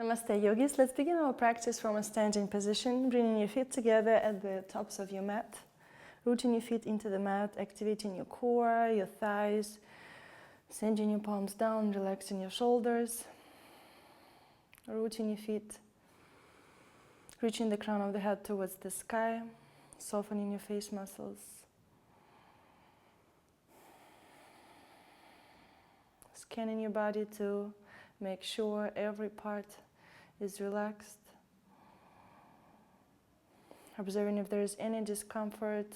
Namaste yogis. Let's begin our practice from a standing position, bringing your feet together at the tops of your mat, rooting your feet into the mat, activating your core, your thighs, sending your palms down, relaxing your shoulders, rooting your feet, reaching the crown of the head towards the sky, softening your face muscles, scanning your body to make sure every part is relaxed, observing if there is any discomfort,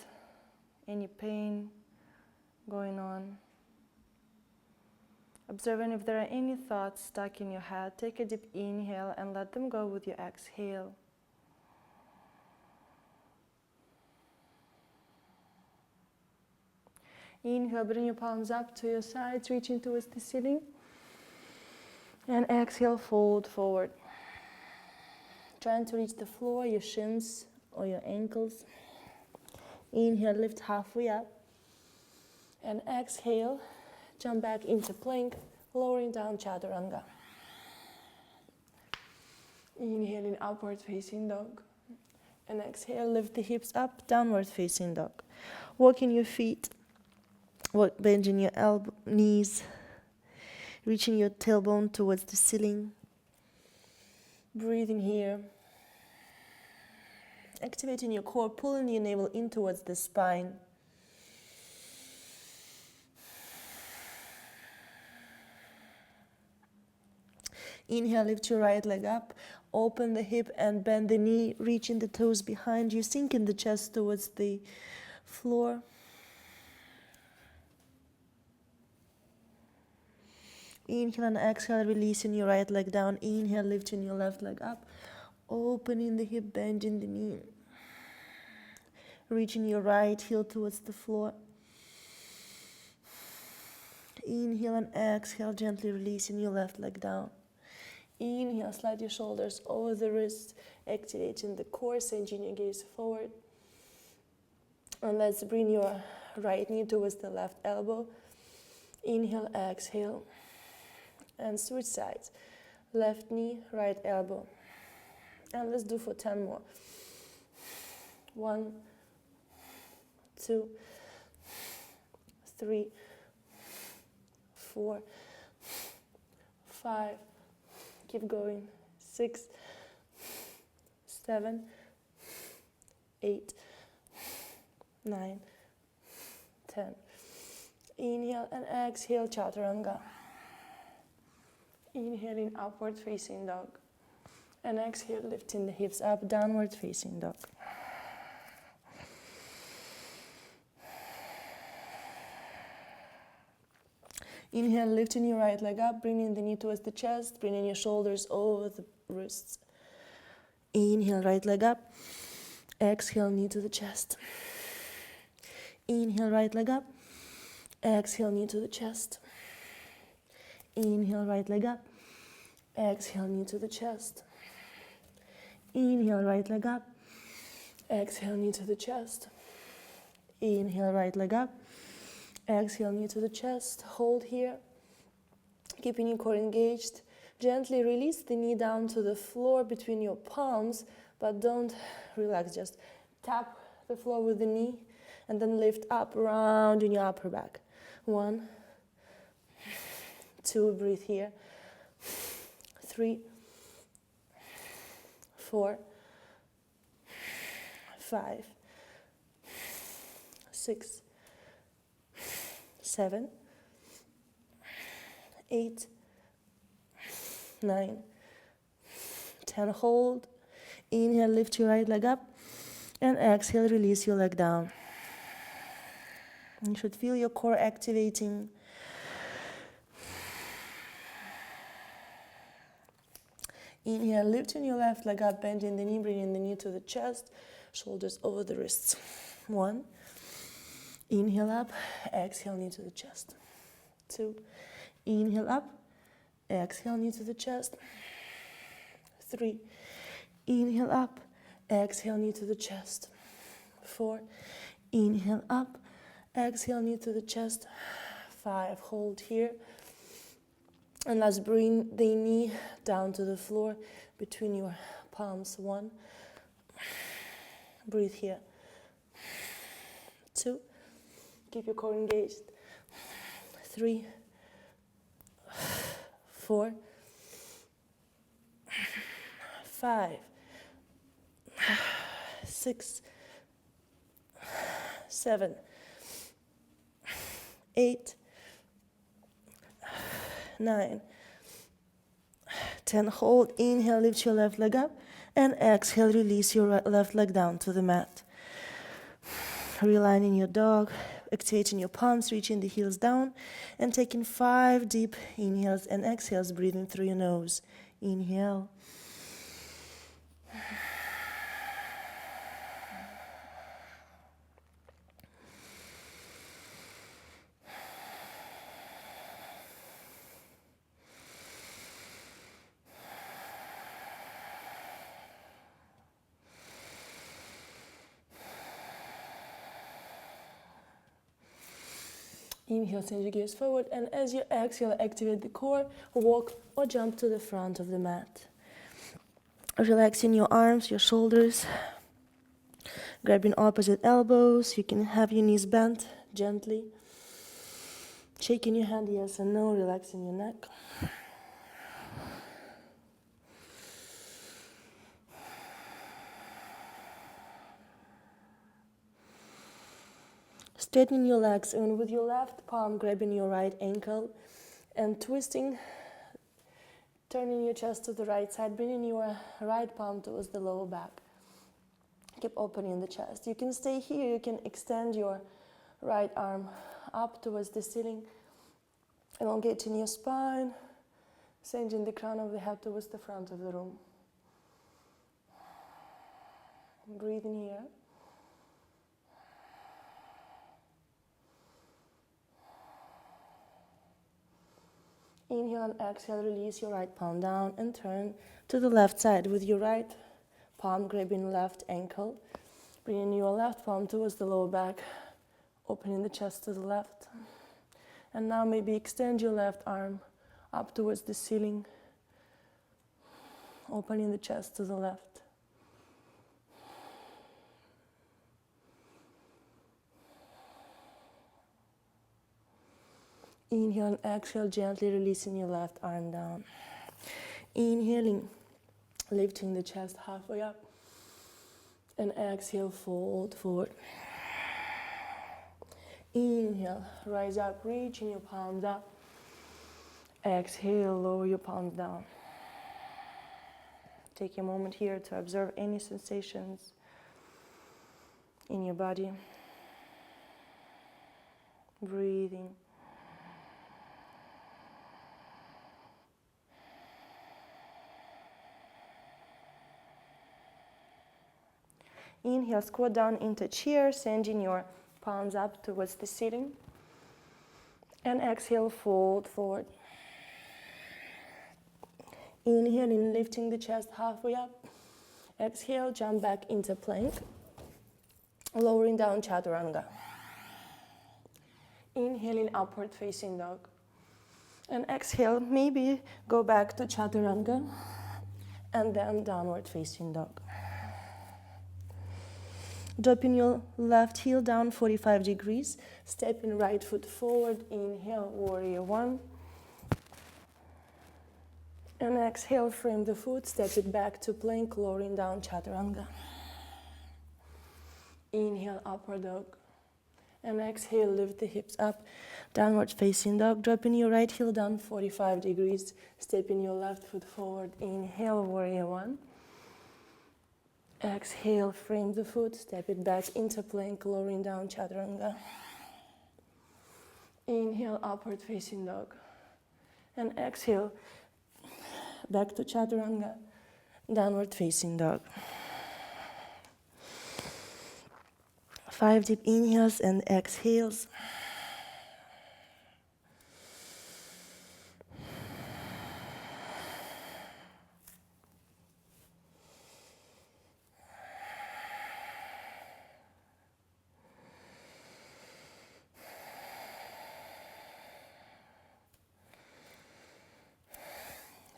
any pain going on. Observing if there are any thoughts stuck in your head. Take a deep inhale and let them go with your exhale. Inhale, bring your palms up to your sides, reaching towards the ceiling. And exhale, fold forward. Trying to reach the floor, your shins or your ankles. Inhale, lift halfway up. And exhale, jump back into plank, lowering down chaturanga. Inhaling, upward facing dog. And exhale, lift the hips up, downward facing dog. Walking your feet, bending your knees, reaching your tailbone towards the ceiling. Breathing here. Activating your core, pulling your navel in towards the spine. Inhale, lift your right leg up, open the hip and bend the knee, reaching the toes behind you, sinking the chest towards the floor. Inhale and exhale, releasing your right leg down. Inhale, lifting your left leg up, opening the hip, bending the knee. Reaching your right heel towards the floor. Inhale and exhale, gently releasing your left leg down. Inhale, slide your shoulders over the wrists, activating the core, sending your gaze forward. And let's bring your right knee towards the left elbow. Inhale, exhale. And switch sides. Left knee, right elbow. And let's do for 10 more. 1, 2, 3, 4, 5. Keep going. 6, 7, 8, 9, 10. Inhale and exhale, chaturanga. Inhaling, upward facing dog. And exhale, lifting the hips up, downward facing dog. Inhale, lifting your right leg up, bringing the knee towards the chest, bringing your shoulders over the wrists. Inhale, right leg up. Exhale, knee to the chest. Inhale, right leg up. Exhale, knee to the chest. Inhale, right leg up. Exhale, knee to the chest. Inhale, right leg up. Exhale, knee to the chest. Inhale, right leg up. Exhale, knee to the chest. Hold here. Keeping your core engaged. Gently release the knee down to the floor between your palms, but don't relax. Just tap the floor with the knee and then lift up, round in your upper back. 1, 2, breathe here. 3, 4, 5, 6, 7, 8, 9, 10. Hold. Inhale, lift your right leg up. And exhale, release your leg down. You should feel your core activating. Inhale, lifting your left leg up, bending the knee, bringing the knee to the chest, shoulders over the wrists. 1. Inhale up, exhale, knee to the chest. 2. Inhale up, exhale, knee to the chest. 3. Inhale up, exhale, knee to the chest. 4. Inhale up, exhale, knee to the chest. 5. Hold here. And let's bring the knee down to the floor between your palms. 1. Breathe here. 2. Keep your core engaged. 3. 4. 5. 6. 7. 8. 9. 10. Hold. Inhale, lift your left leg up. And exhale, release your left leg down to the mat. Realigning your dog, activating your palms, reaching the heels down, and taking 5 deep inhales and exhales, breathing through your nose. Inhale. Inhale, send your gaze forward, and as you exhale, activate the core, walk or jump to the front of the mat. Relaxing your arms, your shoulders, grabbing opposite elbows. You can have your knees bent gently. Shaking your hand, yes and no, relaxing your neck. Straightening your legs, and with your left palm grabbing your right ankle and twisting, turning your chest to the right side, bringing your right palm towards the lower back. Keep opening the chest. You can stay here, you can extend your right arm up towards the ceiling, elongating your spine, sending the crown of the head towards the front of the room. Breathing here. Inhale and exhale, release your right palm down and turn to the left side with your right palm grabbing left ankle, bringing your left palm towards the lower back, opening the chest to the left. And now maybe extend your left arm up towards the ceiling, opening the chest to the left. Inhale and exhale, gently releasing your left arm down. Inhaling, lifting the chest halfway up. And exhale, fold forward. Inhale, rise up, reaching your palms up. Exhale, lower your palms down. Take a moment here to observe any sensations in your body. Breathing. Inhale, squat down into chair, sending your palms up towards the ceiling. And exhale, fold forward. Inhaling, lifting the chest halfway up. Exhale, jump back into plank. Lowering down, chaturanga. Inhaling, upward facing dog. And exhale, maybe go back to chaturanga. And then downward facing dog. Dropping your left heel down 45 degrees. Stepping right foot forward. Inhale, warrior one. And exhale, frame the foot. Step it back to plank, lowering down, chaturanga. Inhale, upward dog. And exhale, lift the hips up. Downward facing dog. Dropping your right heel down 45 degrees. Stepping your left foot forward. Inhale, warrior one. Exhale, frame the foot, step it back into plank, lowering down, chaturanga. Inhale, upward facing dog. And exhale, back to chaturanga, downward facing dog. 5 deep inhales and exhales.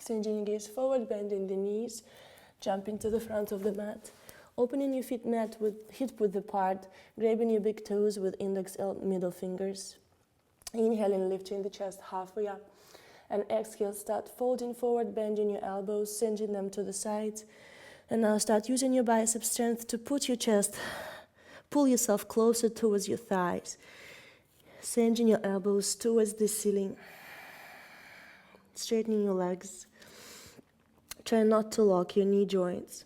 Extending your gaze forward, bending the knees, jumping to the front of the mat. Opening your feet mat with hip width apart, grabbing your big toes with index and middle fingers. Inhaling, lifting the chest halfway up. And exhale, start folding forward, bending your elbows, sending them to the sides. And now start using your bicep strength to put your chest, pull yourself closer towards your thighs. Sending your elbows towards the ceiling. Straightening your legs. Try not to lock your knee joints.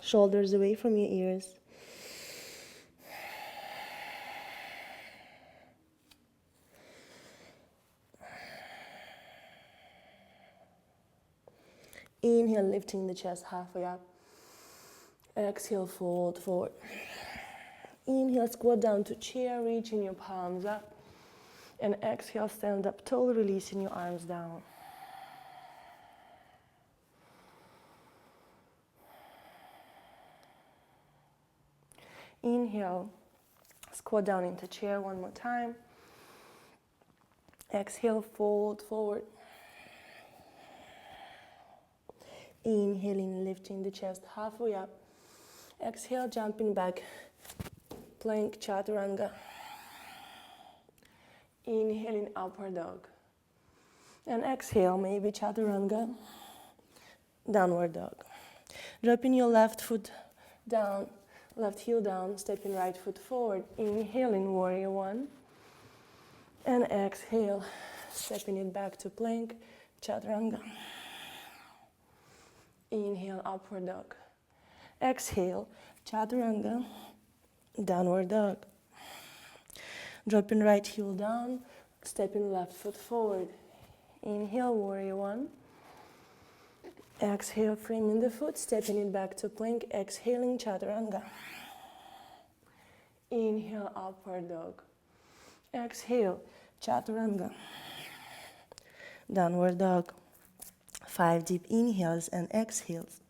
Shoulders away from your ears. Inhale, lifting the chest halfway up. Exhale, fold forward. Inhale, squat down to chair, reaching your palms up. And exhale, stand up tall, releasing your arms down. Inhale, squat down into chair one more time. Exhale, fold forward. Inhaling, lifting the chest halfway up. Exhale, jumping back, plank chaturanga. Inhaling, upward dog. And exhale, maybe chaturanga, downward dog. Dropping your left foot down, left heel down, stepping right foot forward. Inhaling, warrior one. And exhale, stepping it back to plank, chaturanga. Inhale, upward dog. Exhale, chaturanga, downward dog. Dropping right heel down, stepping left foot forward. Inhale, warrior one. Exhale, framing the foot, stepping it back to plank, exhaling, chaturanga. Inhale, upward dog. Exhale, chaturanga. Downward dog. 5 deep inhales and exhales.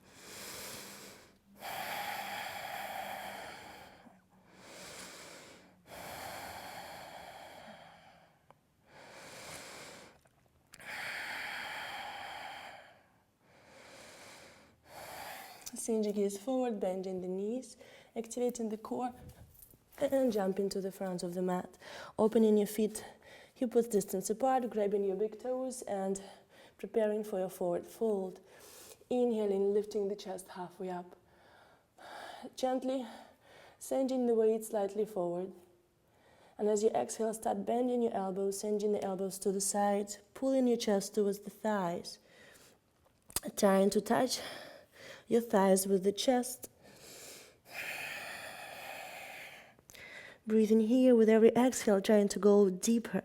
Send your gaze forward, bending the knees, activating the core, and jumping to the front of the mat. Opening your feet hip width distance apart, grabbing your big toes and preparing for your forward fold. Inhaling, lifting the chest halfway up. Gently sending the weight slightly forward. And as you exhale, start bending your elbows, sending the elbows to the sides, pulling your chest towards the thighs. Trying to touch your thighs with the chest. Breathing here with every exhale, trying to go deeper.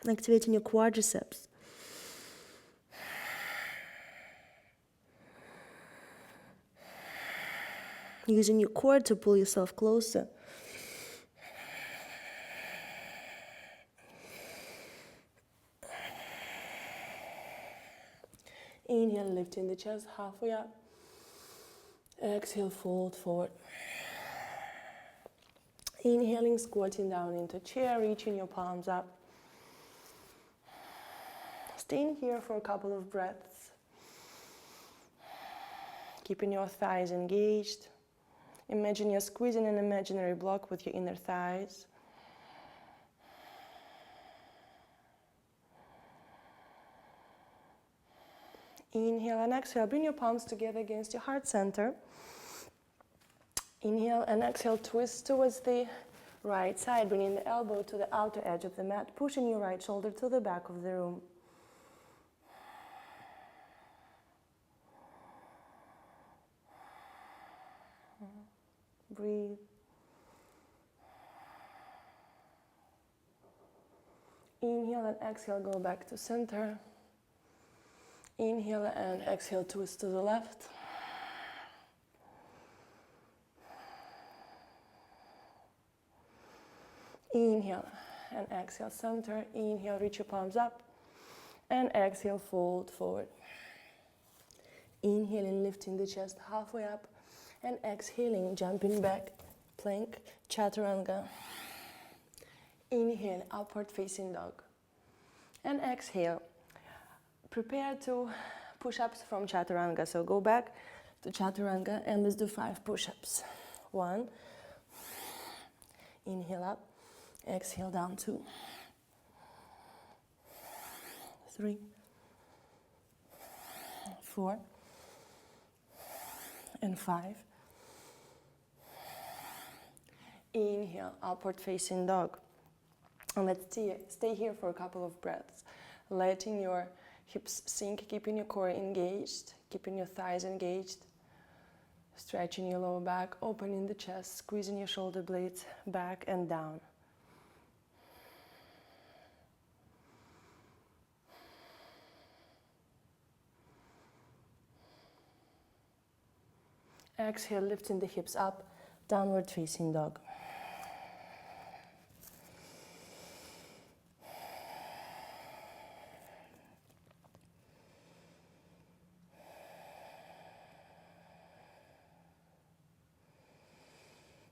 Activating your quadriceps. Using your core to pull yourself closer. Inhale, lifting the chest halfway up. Exhale, fold forward. Inhaling, squatting down into chair, reaching your palms up. Staying here for a couple of breaths. Keeping your thighs engaged. Imagine you're squeezing an imaginary block with your inner thighs. Inhale and exhale. Bring your palms together against your heart center. Inhale and exhale. Twist towards the right side, bringing the elbow to the outer edge of the mat, pushing your right shoulder to the back of the room. Breathe. Inhale and exhale, go back to center. Inhale and exhale, twist to the left. Inhale and exhale, center. Inhale, reach your palms up. And exhale, fold forward. Inhaling, lifting the chest halfway up. And exhaling, jumping back, plank, chaturanga. Inhale, upward facing dog. And exhale. Prepare to push-ups from chaturanga. So go back to chaturanga and let's do 5 push-ups. 1. Inhale up. Exhale down. 2. 3. 4. And 5. Inhale, upward facing dog. And let's stay here for a couple of breaths. Letting your hips sink, keeping your core engaged, keeping your thighs engaged. Stretching your lower back, opening the chest, squeezing your shoulder blades back and down. Exhale, lifting the hips up, downward facing dog.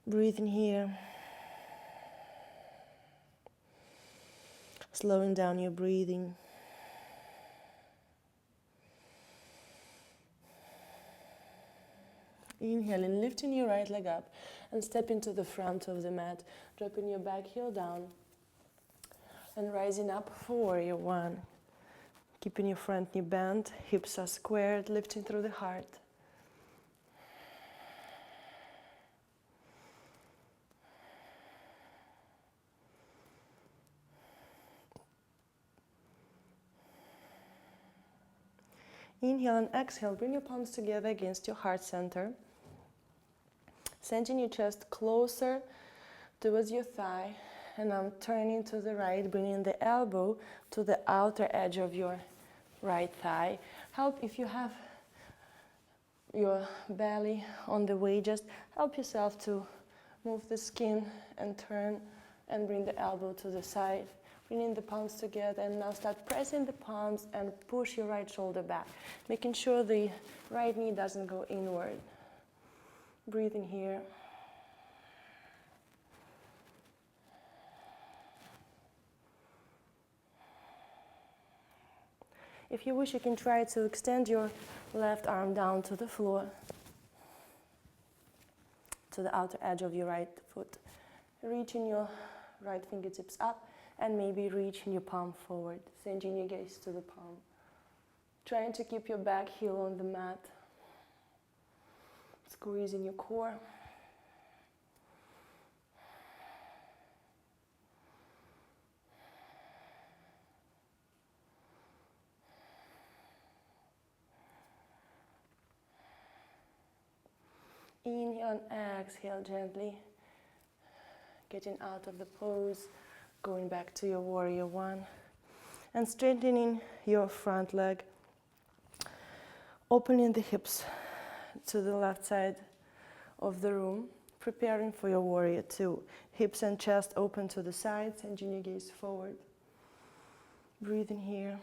Breathe in here. Slowing down your breathing. Inhaling, lifting your right leg up and step into the front of the mat, dropping your back heel down and rising up for warrior 1. Keeping your front knee bent, hips are squared, lifting through the heart. Inhale and exhale, bring your palms together against your heart center. Sending your chest closer towards your thigh. And I'm turning to the right, bringing the elbow to the outer edge of your right thigh. Help if you have your belly on the way, just help yourself to move the skin and turn and bring the elbow to the side. Bringing the palms together and now start pressing the palms and push your right shoulder back, making sure the right knee doesn't go inward. Breathe in here. If you wish, you can try to extend your left arm down to the floor, to the outer edge of your right foot. Reaching your right fingertips up and maybe reaching your palm forward, sending your gaze to the palm. Trying to keep your back heel on the mat. Squeezing your core. Inhale and exhale gently. Getting out of the pose, going back to your warrior 1. And straightening your front leg. Opening the hips to the left side of the room. Preparing for your warrior 2. Hips and chest open to the sides, sending your gaze forward. Breathe in here.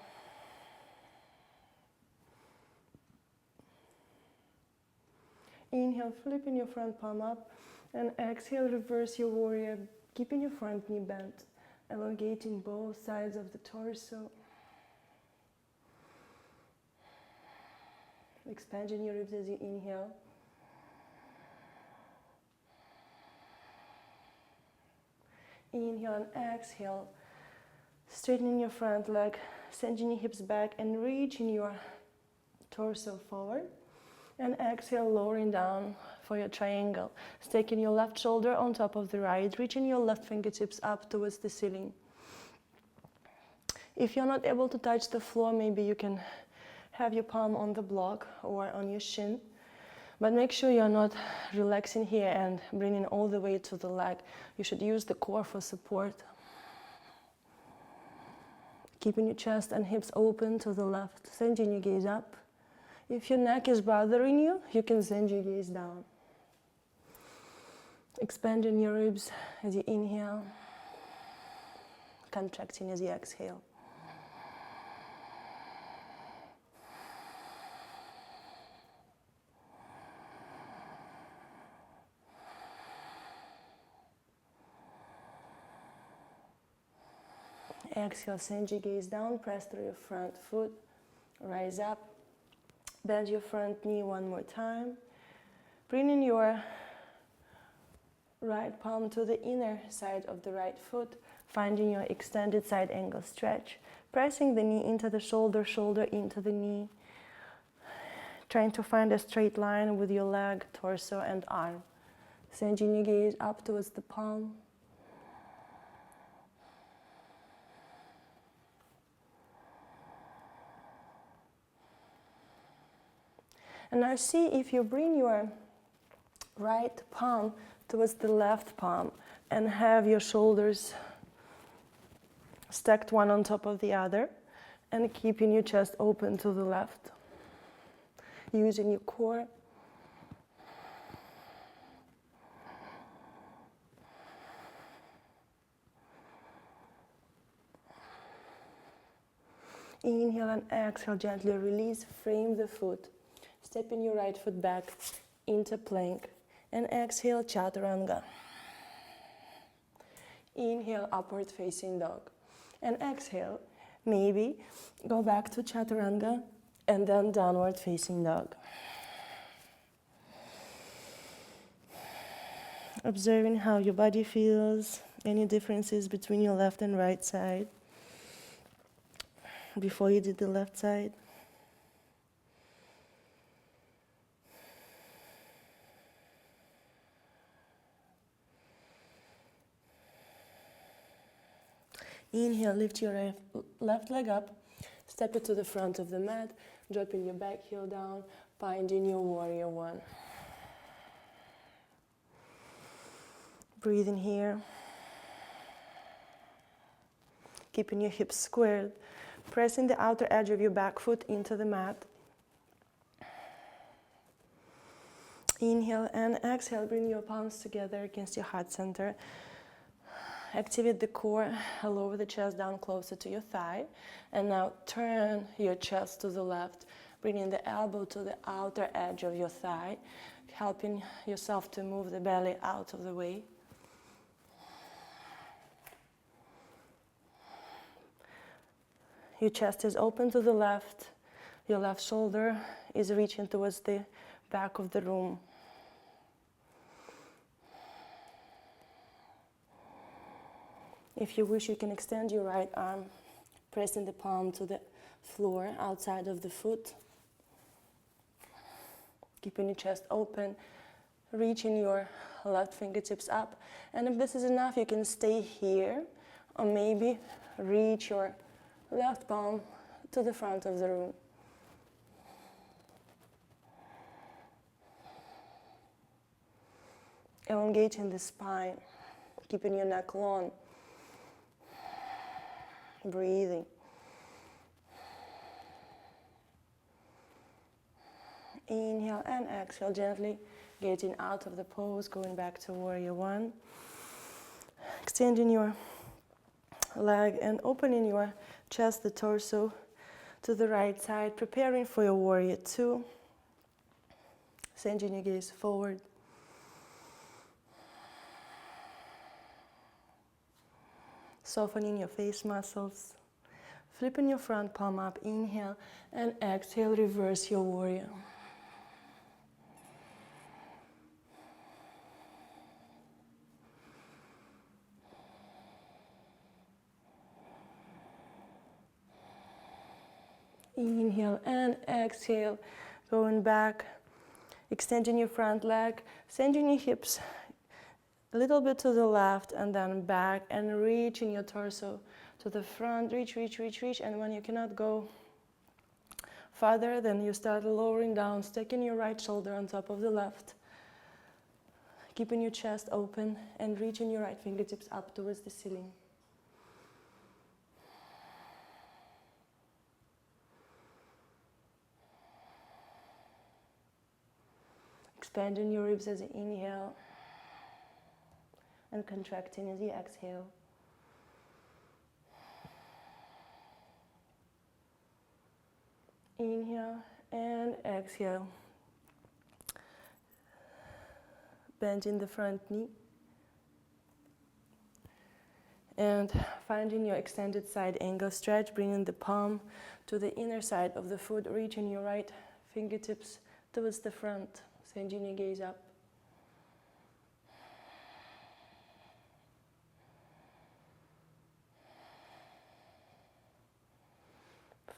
Inhale, flipping your front palm up, and exhale, reverse your warrior, keeping your front knee bent, elongating both sides of the torso. Expanding your ribs as you inhale. Inhale and exhale, straightening your front leg, sending your hips back and reaching your torso forward. And exhale, lowering down for your triangle. Staking your left shoulder on top of the right, reaching your left fingertips up towards the ceiling. If you're not able to touch the floor, maybe you can have your palm on the block or on your shin. But make sure you're not relaxing here and bringing all the way to the leg. You should use the core for support. Keeping your chest and hips open to the left, sending your gaze up. If your neck is bothering you, you can send your gaze down. Expanding your ribs as you inhale, contracting as you exhale. Exhale, send your gaze down, press through your front foot, rise up, bend your front knee one more time. Bring in your right palm to the inner side of the right foot, finding your extended side angle stretch, pressing the knee into the shoulder, shoulder into the knee, trying to find a straight line with your leg, torso, and arm. Sending your gaze up towards the palm. And now see if you bring your right palm towards the left palm and have your shoulders stacked one on top of the other and keeping your chest open to the left. Using your core. Inhale and exhale, gently release, frame the foot. Stepping your right foot back into plank. And exhale, chaturanga. Inhale, upward facing dog. And exhale, maybe go back to chaturanga and then downward facing dog. Observing how your body feels, any differences between your left and right side before you did the left side. Inhale, lift your left leg up, step it to the front of the mat, dropping your back heel down, finding your warrior one. Breathe in here. Keeping your hips squared, pressing the outer edge of your back foot into the mat. Inhale and exhale, bring your palms together against your heart center. Activate the core, lower the chest down closer to your thigh. And now turn your chest to the left, bringing the elbow to the outer edge of your thigh, helping yourself to move the belly out of the way. Your chest is open to the left. Your left shoulder is reaching towards the back of the room. If you wish, you can extend your right arm, pressing the palm to the floor outside of the foot. Keeping your chest open, reaching your left fingertips up. And if this is enough, you can stay here, or maybe reach your left palm to the front of the room. Elongating the spine, keeping your neck long. Breathing. Inhale and exhale, gently getting out of the pose, going back to warrior one. Extending your leg and opening your chest, the torso to the right side, preparing for your warrior two. Sending your gaze forward. Softening your face muscles. Flipping your front palm up, inhale, and exhale, reverse your warrior. Inhale and exhale, going back, extending your front leg, sending your hips a little bit to the left and then back, and reaching your torso to the front, reach, and when you cannot go farther, then you start lowering down, sticking your right shoulder on top of the left, keeping your chest open and reaching your right fingertips up towards the ceiling. Expanding your ribs as you inhale and contracting as you exhale. Inhale and exhale. Bending the front knee. And finding your extended side angle stretch, bringing the palm to the inner side of the foot, reaching your right fingertips towards the front, sending your gaze up.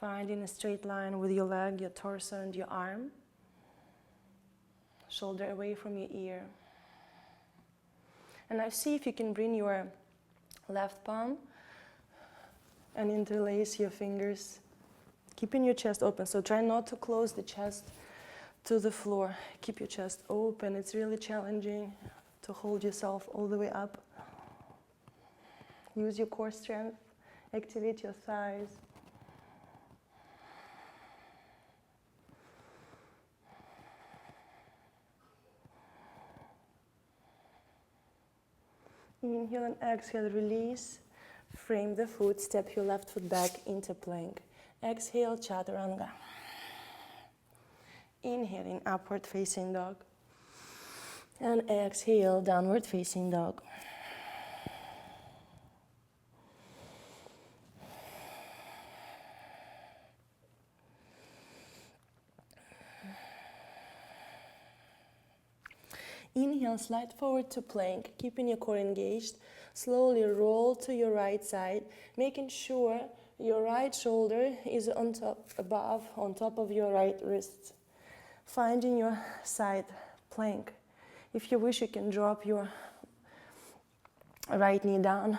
Finding a straight line with your leg, your torso, and your arm. Shoulder away from your ear. And now see if you can bring your left palm and interlace your fingers, keeping your chest open. So try not to close the chest to the floor. Keep your chest open. It's really challenging to hold yourself all the way up. Use your core strength. Activate your thighs. Inhale and exhale, release. Frame the foot, step your left foot back into plank. Exhale, chaturanga. Inhaling, upward facing dog. And exhale, downward facing dog. Inhale, slide forward to plank, keeping your core engaged. Slowly roll to your right side, making sure your right shoulder is on top of your right wrist. Finding your side plank. If you wish, you can drop your right knee down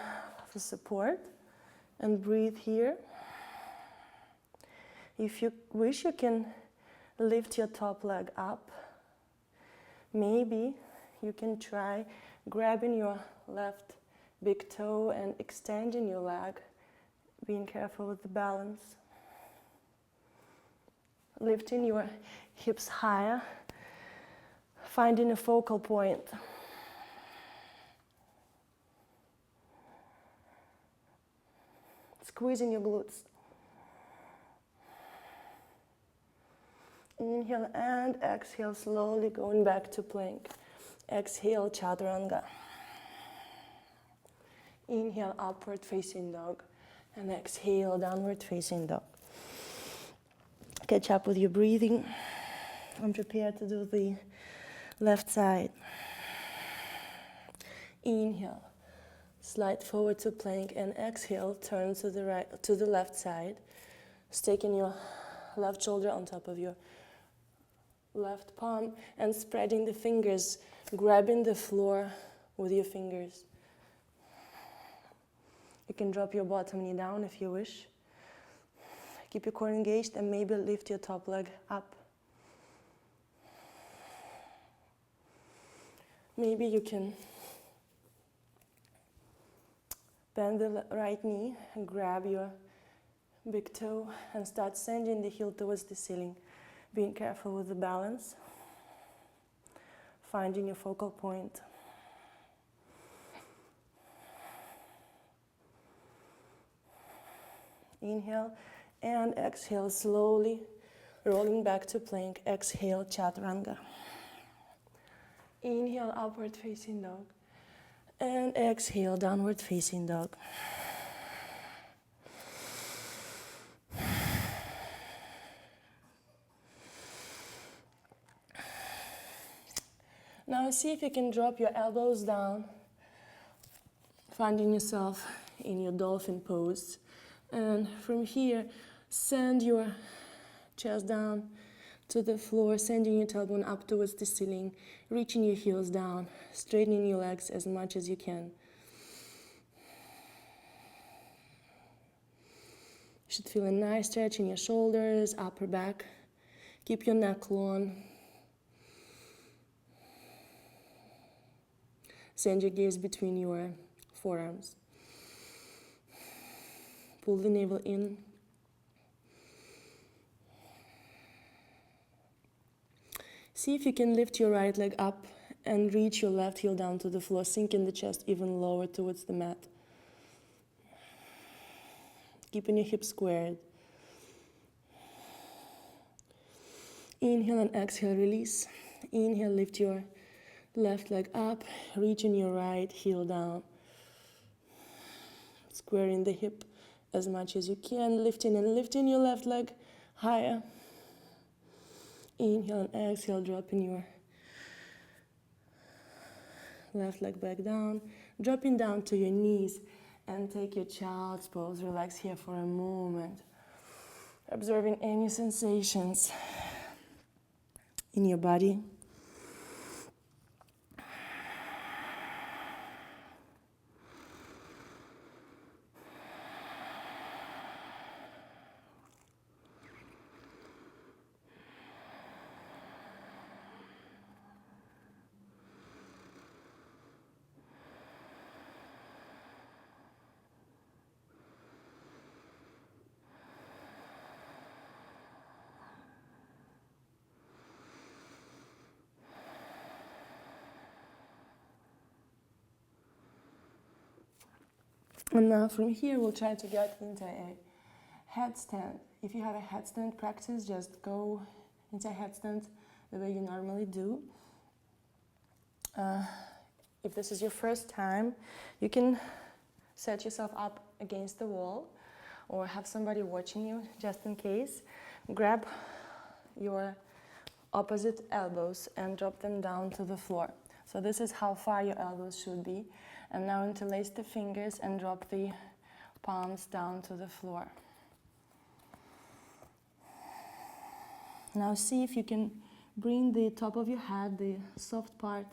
for support and breathe here. If you wish, you can lift your top leg up. Maybe you can try grabbing your left big toe and extending your leg, being careful with the balance. Lifting your hips higher, finding a focal point. Squeezing your glutes. Inhale and exhale, slowly going back to plank. Exhale, chaturanga. Inhale, upward facing dog. And exhale, downward facing dog. Catch up with your breathing. I'm prepared to do the left side. Inhale, slide forward to plank, and exhale, turn to the left side, staking your left shoulder on top of your left palm and spreading the fingers, grabbing the floor with your fingers. You can drop your bottom knee down if you wish. Keep your core engaged and maybe lift your top leg up. Maybe you can bend the right knee and grab your big toe and start sending the heel towards the ceiling. Being careful with the balance, finding your focal point. Inhale and exhale, slowly rolling back to plank. Exhale, chaturanga. Inhale, upward facing dog. And exhale, downward facing dog. Now see if you can drop your elbows down, finding yourself in your dolphin pose. And from here, send your chest down to the floor, sending your tailbone up towards the ceiling, reaching your heels down, straightening your legs as much as you can. You should feel a nice stretch in your shoulders, upper back. Keep your neck long. Send your gaze between your forearms. Pull the navel in. See if you can lift your right leg up and reach your left heel down to the floor, sinking the chest even lower towards the mat. Keeping your hips squared. Inhale and exhale, release. Inhale, lift your left leg up, reaching your right heel down. squaring the hip as much as you can, lifting and lifting your left leg higher. Inhale and exhale, dropping your left leg back down, dropping down to your knees, and take your child's pose. Relax here for a moment, observing any sensations in your body. And now from here, we'll try to get into a headstand. If you have a headstand practice, just go into a headstand the way you normally do. If this is your first time, you can set yourself up against the wall or have somebody watching you just in case. Grab your opposite elbows and drop them down to the floor. So this is how far your elbows should be. And now interlace the fingers and drop the palms down to the floor. Now see if you can bring the top of your head, the soft part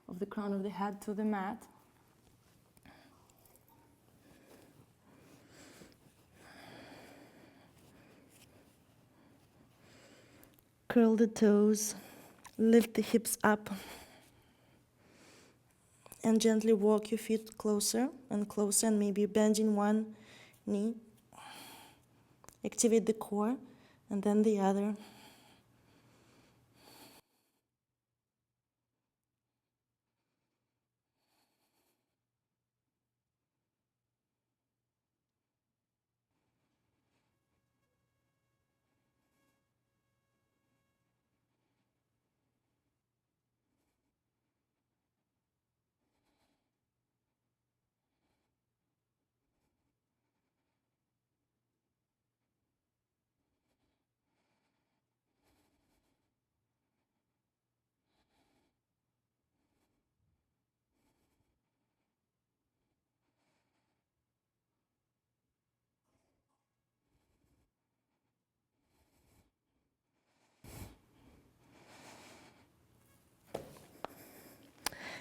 of the crown of the head, to the mat. Curl the toes, lift the hips up, and gently walk your feet closer and closer, and maybe bending one knee. Activate the core and then the other.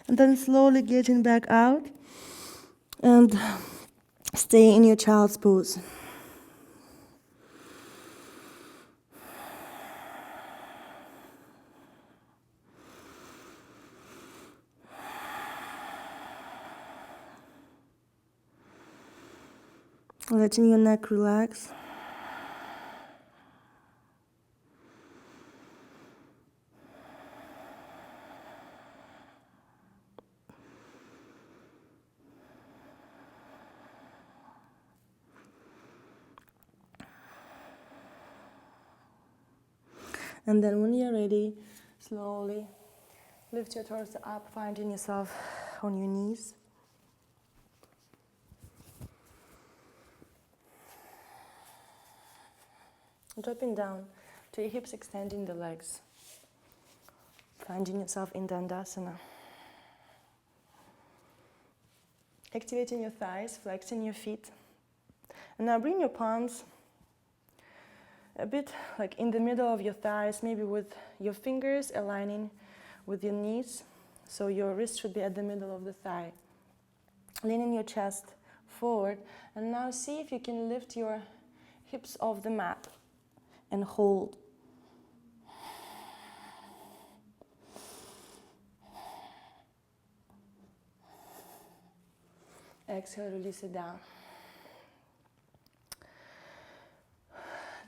And then slowly getting back out and stay in your child's pose. Letting your neck relax. And then when you're ready, slowly lift your torso up, finding yourself on your knees. Dropping down to your hips, extending the legs. Finding yourself in Dandasana. Activating your thighs, flexing your feet. And now bring your palms a bit like in the middle of your thighs, maybe with your fingers aligning with your knees. So your wrist should be at the middle of the thigh. Leaning your chest forward. And now see if you can lift your hips off the mat and hold. Exhale, release it down.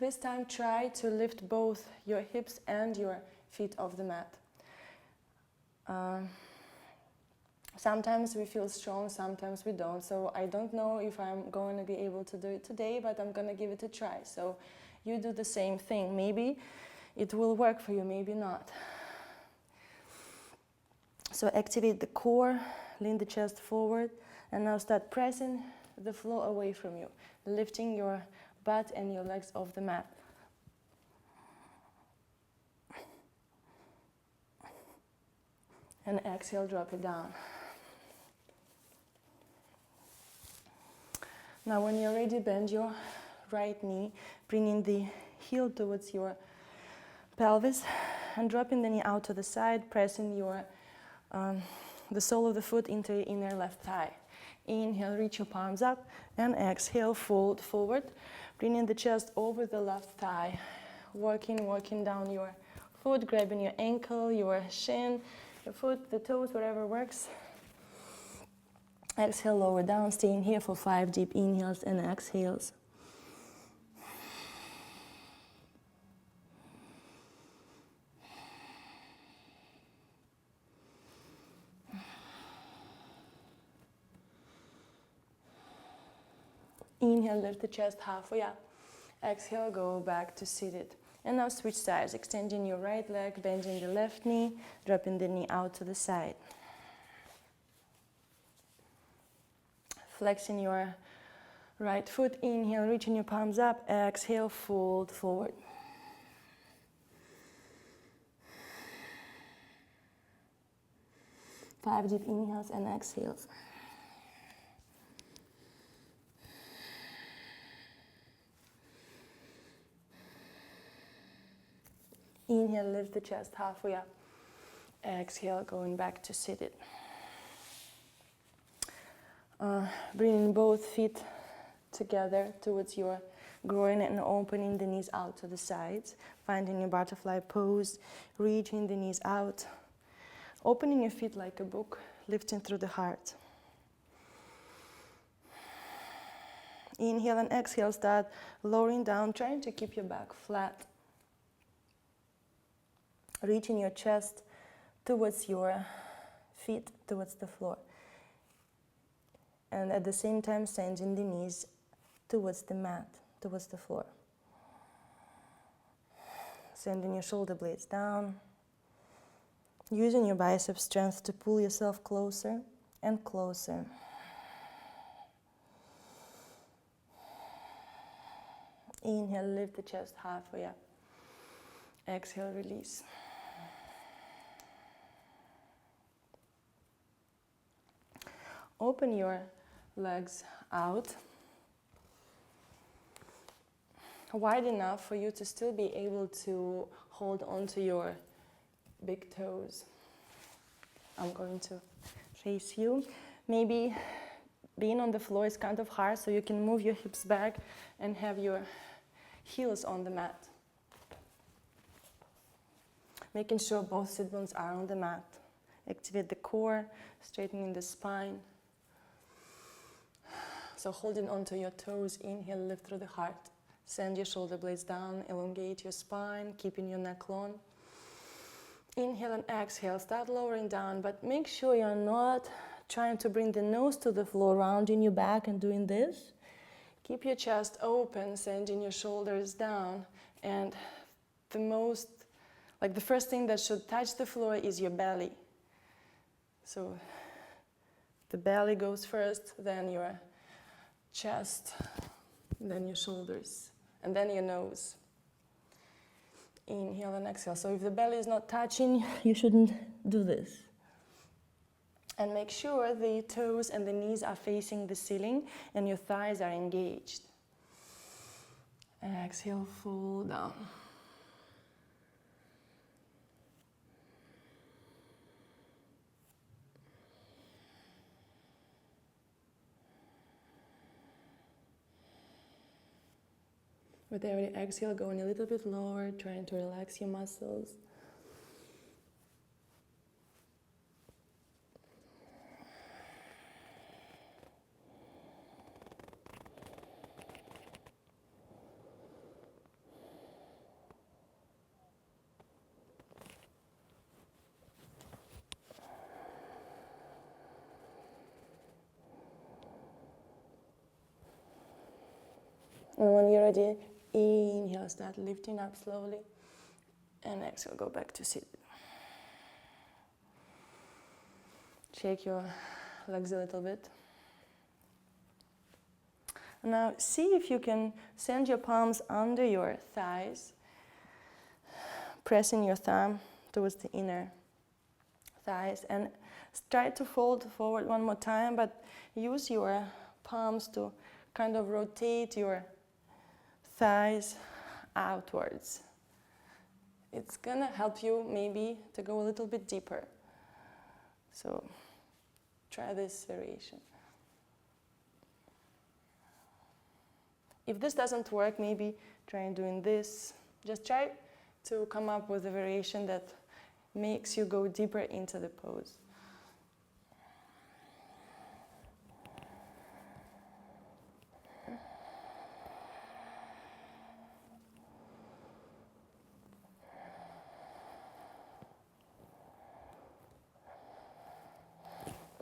This time try to lift both your hips and your feet off the mat. Sometimes we feel strong, sometimes we don't. So I don't know if I'm going to be able to do it today, but I'm going to give it a try. So you do the same thing. Maybe it will work for you, maybe not. So activate the core, lean the chest forward, and now start pressing the floor away from you, lifting your butt and your legs off the mat. And exhale, drop it down. Now when you're ready, bend your right knee, bringing the heel towards your pelvis and dropping the knee out to the side, pressing your the sole of the foot into your inner left thigh. Inhale, reach your palms up, and exhale, fold forward, bringing the chest over the left thigh, working down your foot, grabbing your ankle, your shin, your foot, the toes, whatever works. Exhale, lower down, staying here for 5 deep inhales and exhales. Inhale, lift the chest halfway up. Exhale, go back to seated. And now switch sides, extending your right leg, bending the left knee, dropping the knee out to the side. Flexing your right foot, inhale, reaching your palms up, exhale, fold forward. Five deep inhales and exhales. Inhale, lift the chest halfway up. Exhale, going back to seated. Bringing both feet together towards your groin and opening the knees out to the sides. Finding your butterfly pose, reaching the knees out. Opening your feet like a book, lifting through the heart. Inhale and exhale, start lowering down, trying to keep your back flat. Reaching your chest towards your feet, towards the floor. And at the same time, sending the knees towards the mat, towards the floor. Sending your shoulder blades down. Using your bicep strength to pull yourself closer and closer. Inhale, lift the chest halfway up. Exhale, release. Open your legs out wide enough for you to still be able to hold onto your big toes. I'm going to face you. Maybe being on the floor is kind of hard, so you can move your hips back and have your heels on the mat. Making sure both sit bones are on the mat. Activate the core, straightening the spine. So holding onto your toes, inhale, lift through the heart. Send your shoulder blades down, elongate your spine, keeping your neck long. Inhale and exhale, start lowering down, but make sure you're not trying to bring the nose to the floor, rounding your back and doing this. Keep your chest open, sending your shoulders down, and the first thing that should touch the floor is your belly. So the belly goes first, then your chest, then your shoulders, and then your nose. Inhale and exhale. So if the belly is not touching, you shouldn't do this. And make sure the toes and the knees are facing the ceiling and your thighs are engaged. Exhale, fold down. With every exhale, going a little bit lower, trying to relax your muscles. And when you're ready, inhale, start lifting up slowly. And exhale, go back to sit. Shake your legs a little bit. Now see if you can send your palms under your thighs, pressing your thumb towards the inner thighs, and try to fold forward one more time, but use your palms to kind of rotate your thighs outwards. It's gonna help you maybe to go a little bit deeper. So try this variation. If this doesn't work, maybe try doing this. Just try to come up with a variation that makes you go deeper into the pose.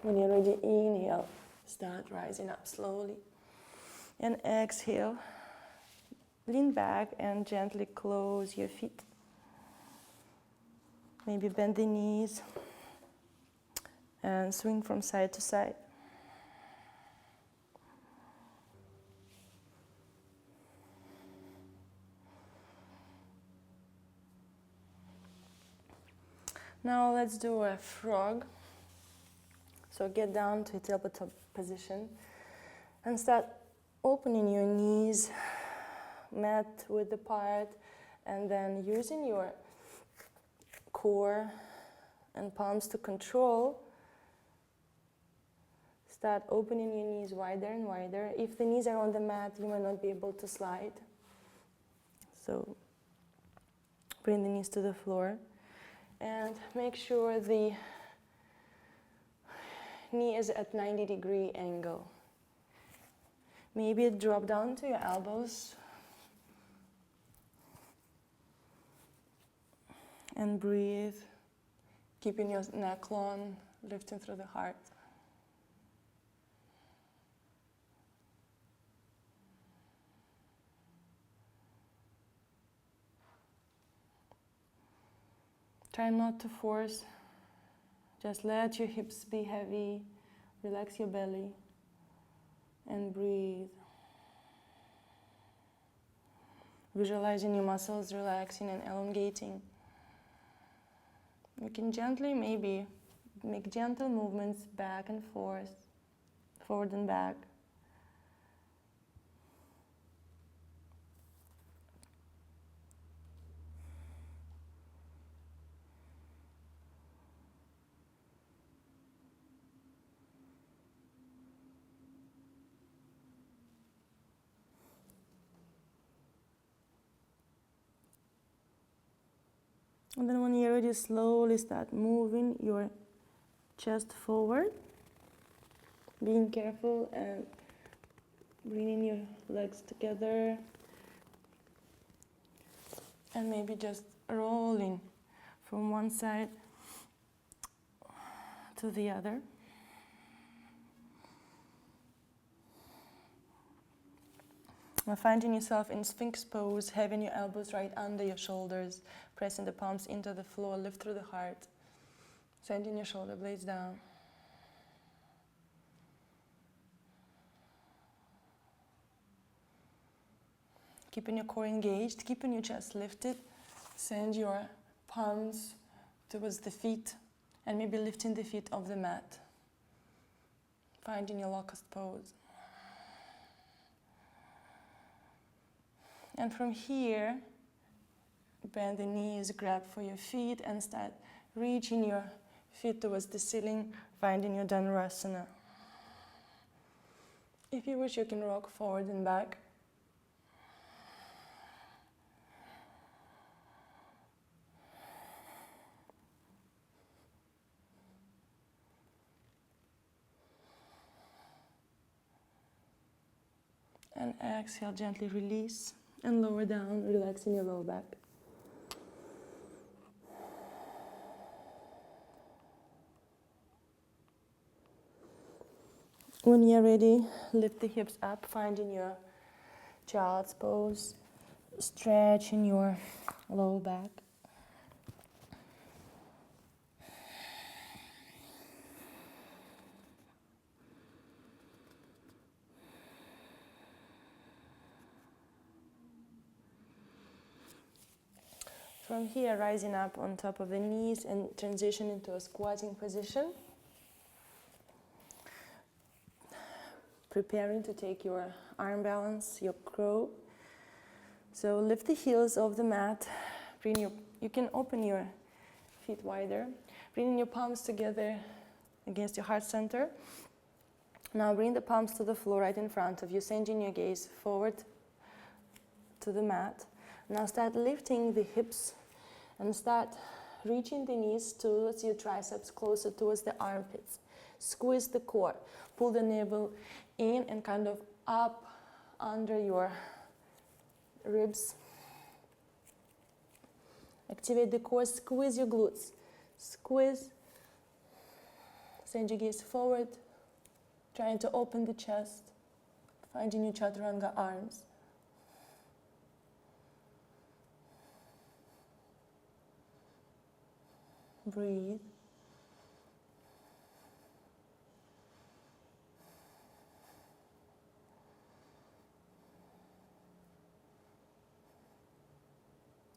When you're ready, inhale, start rising up slowly. And exhale, lean back and gently close your feet. Maybe bend the knees and swing from side to side. Now let's do a frog. So get down to a tabletop position and start opening your knees, mat width apart, and then using your core and palms to control, start opening your knees wider and wider. If the knees are on the mat, you might not be able to slide. So bring the knees to the floor and make sure the knee is at 90-degree angle. Maybe drop down to your elbows and breathe, keeping your neck long, lifting through the heart. Try not to force. Just let your hips be heavy, relax your belly, and breathe. Visualizing your muscles relaxing and elongating. You can gently maybe make gentle movements back and forth, forward and back. And then when you're ready, slowly start moving your chest forward. Being careful and bringing your legs together. And maybe just rolling from one side to the other. Now finding yourself in Sphinx pose, having your elbows right under your shoulders, pressing the palms into the floor, lift through the heart, sending your shoulder blades down. Keeping your core engaged, keeping your chest lifted, send your palms towards the feet and maybe lifting the feet off the mat. Finding your locust pose. And from here, bend the knees, grab for your feet and start reaching your feet towards the ceiling, finding your Dhanurasana. If you wish, you can rock forward and back. And exhale, gently release and lower down, relaxing your lower back. When you're ready, lift the hips up, finding your child's pose, stretching your lower back. From here, rising up on top of the knees and transition into a squatting position. Preparing to take your arm balance, your crow. So lift the heels off the mat. You can open your feet wider. Bring your palms together against your heart center. Now bring the palms to the floor right in front of you, sending your gaze forward to the mat. Now start lifting the hips and start reaching the knees towards your triceps, closer towards the armpits. Squeeze the core. Pull the navel in and kind of up under your ribs. Activate the core, squeeze your glutes. Squeeze. Send your gaze forward. Trying to open the chest. Finding your chaturanga arms. Breathe.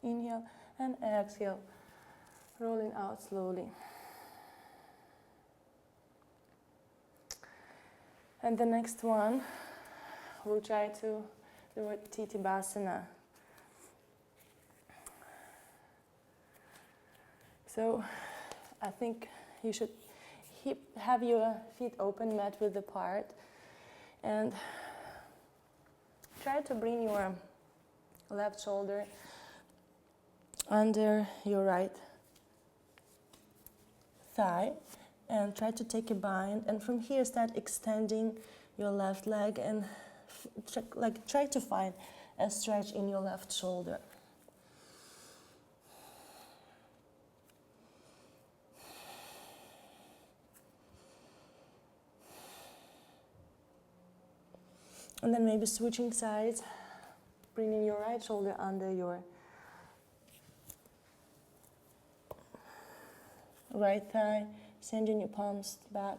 Inhale and exhale, rolling out slowly. And the next one, we'll try to do a Titibhasana. So I think you should have your feet open, mat width apart, and try to bring your left shoulder under your right thigh and try to take a bind, and from here start extending your left leg and try to find a stretch in your left shoulder. And then maybe switching sides, bringing your right shoulder under your right thigh, sending your palms back,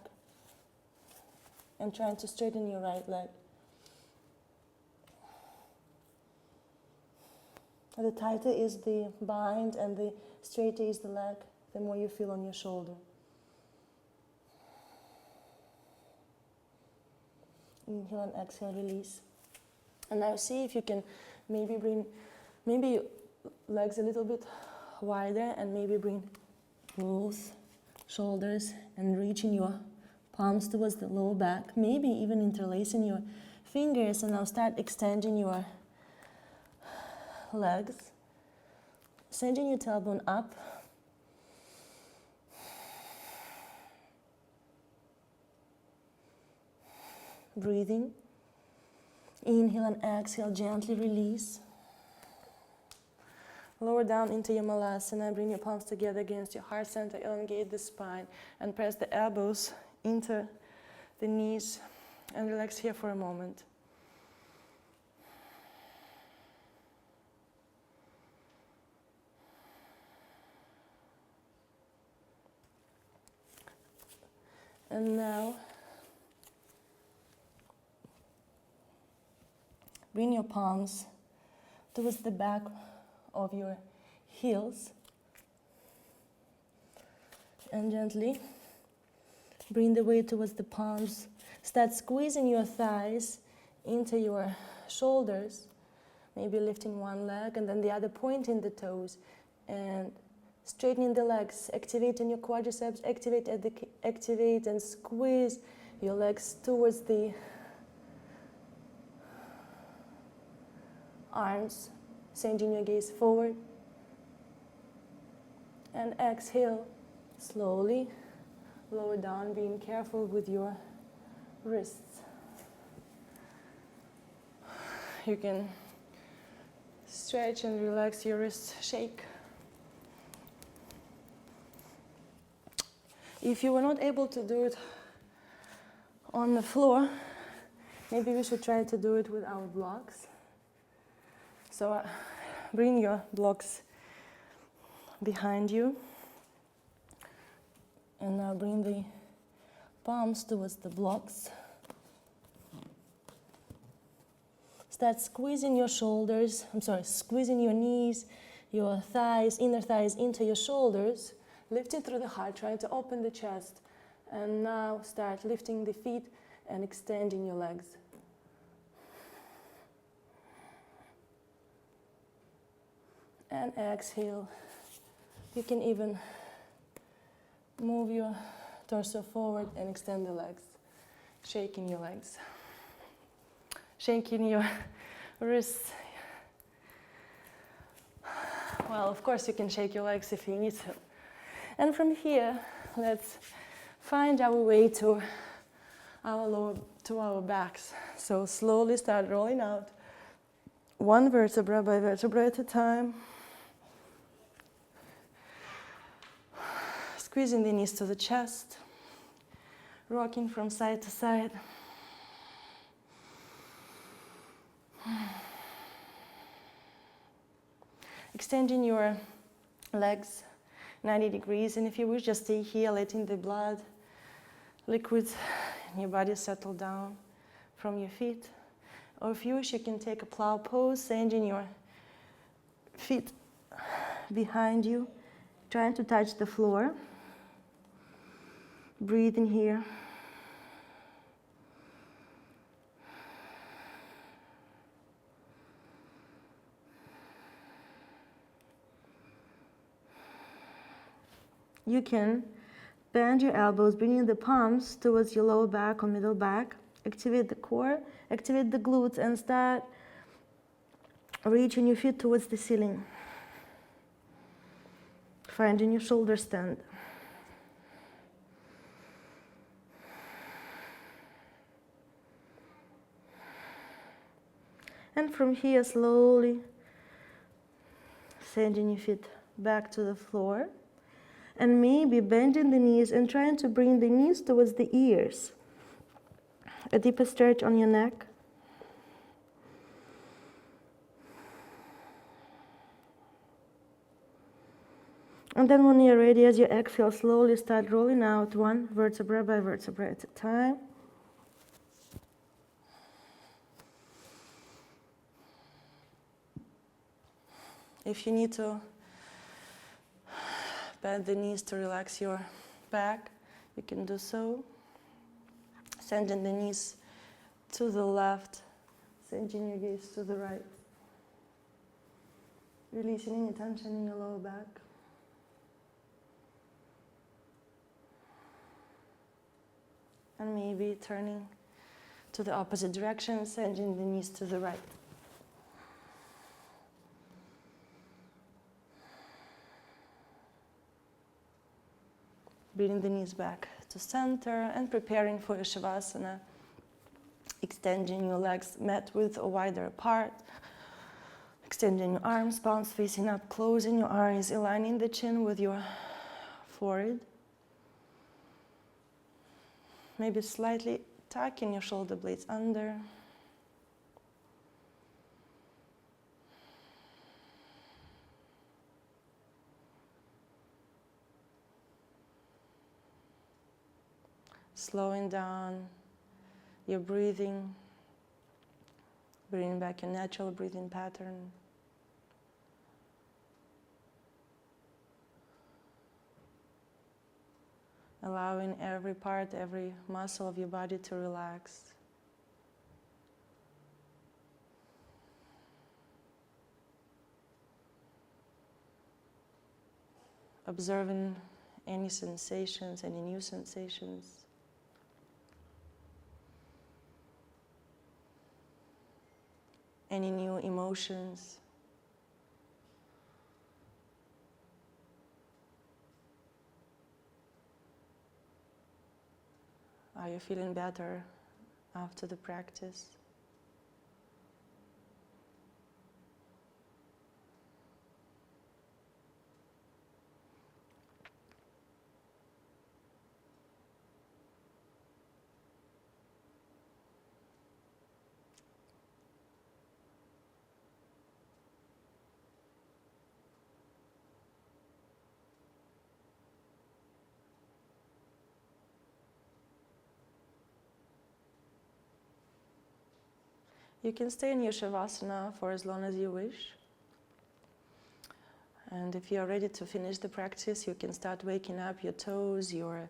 and trying to straighten your right leg. The tighter is the bind and the straighter is the leg, the more you feel on your shoulder. Inhale and exhale, release. And now see if you can maybe bring your legs a little bit wider and maybe bring both shoulders and reaching your palms towards the lower back, maybe even interlacing your fingers, and now start extending your legs, sending your tailbone up, breathing, inhale and exhale, gently release. Lower down into your malasana, bring your palms together against your heart center, elongate the spine, and press the elbows into the knees, and relax here for a moment. And now, bring your palms towards the back of your heels and gently bring the weight towards the palms. Start squeezing your thighs into your shoulders, maybe lifting one leg and then the other, pointing the toes and straightening the legs, activating your quadriceps, activate and squeeze your legs towards the arms, sending your gaze forward, and exhale slowly, lower down, being careful with your wrists. You can stretch and relax your wrists, shake. If you were not able to do it on the floor, maybe we should try to do it with our blocks. So bring your blocks behind you, and now bring the palms towards the blocks. Start squeezing your shoulders, squeezing your knees, your thighs, inner thighs into your shoulders, lifting through the heart, trying to open the chest. And now start lifting the feet and extending your legs. And exhale. You can even move your torso forward and extend the legs, shaking your legs, shaking your wrists. Well, of course you can shake your legs if you need to. And from here, let's find our way to our backs. So slowly start rolling out, one vertebra by vertebra at a time. Squeezing the knees to the chest, rocking from side to side. Extending your legs 90 degrees, and if you wish, just stay here, letting the blood, liquids in your body settle down from your feet. Or if you wish, you can take a plow pose, sending your feet behind you, trying to touch the floor. Breathe in here. You can bend your elbows, bringing the palms towards your lower back or middle back. Activate the core, activate the glutes, and start reaching your feet towards the ceiling. Finding your shoulder stand. And from here, slowly sending your feet back to the floor. And maybe bending the knees and trying to bring the knees towards the ears. A deeper stretch on your neck. And then when you're ready, as you exhale, slowly start rolling out one vertebra by vertebra at a time. If you need to bend the knees to relax your back, you can do so. Sending the knees to the left, sending your gaze to the right. Releasing any tension in your lower back. And maybe turning to the opposite direction, sending the knees to the right. Bringing the knees back to center and preparing for your Shavasana. Extending your legs mat width or wider apart. Extending your arms, palms facing up, closing your eyes, aligning the chin with your forehead. Maybe slightly tucking your shoulder blades under. Slowing down your breathing, bringing back your natural breathing pattern. Allowing every part, every muscle of your body to relax. Observing any sensations, any new sensations. Any new emotions. Are you feeling better after the practice? You can stay in your Shavasana for as long as you wish. And if you're ready to finish the practice, you can start waking up your toes, your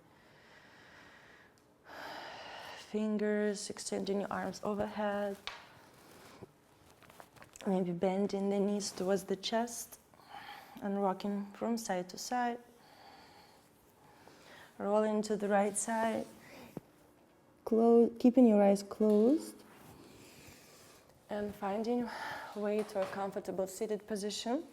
fingers, extending your arms overhead. Maybe bending the knees towards the chest and rocking from side to side. Rolling to the right side, keeping your eyes closed. And finding a way to a comfortable seated position.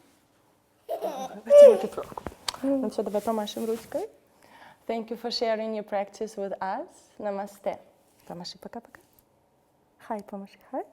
Thank you for sharing your practice with us. Namaste. Помаши пока-пока. Хай, помаши, хай.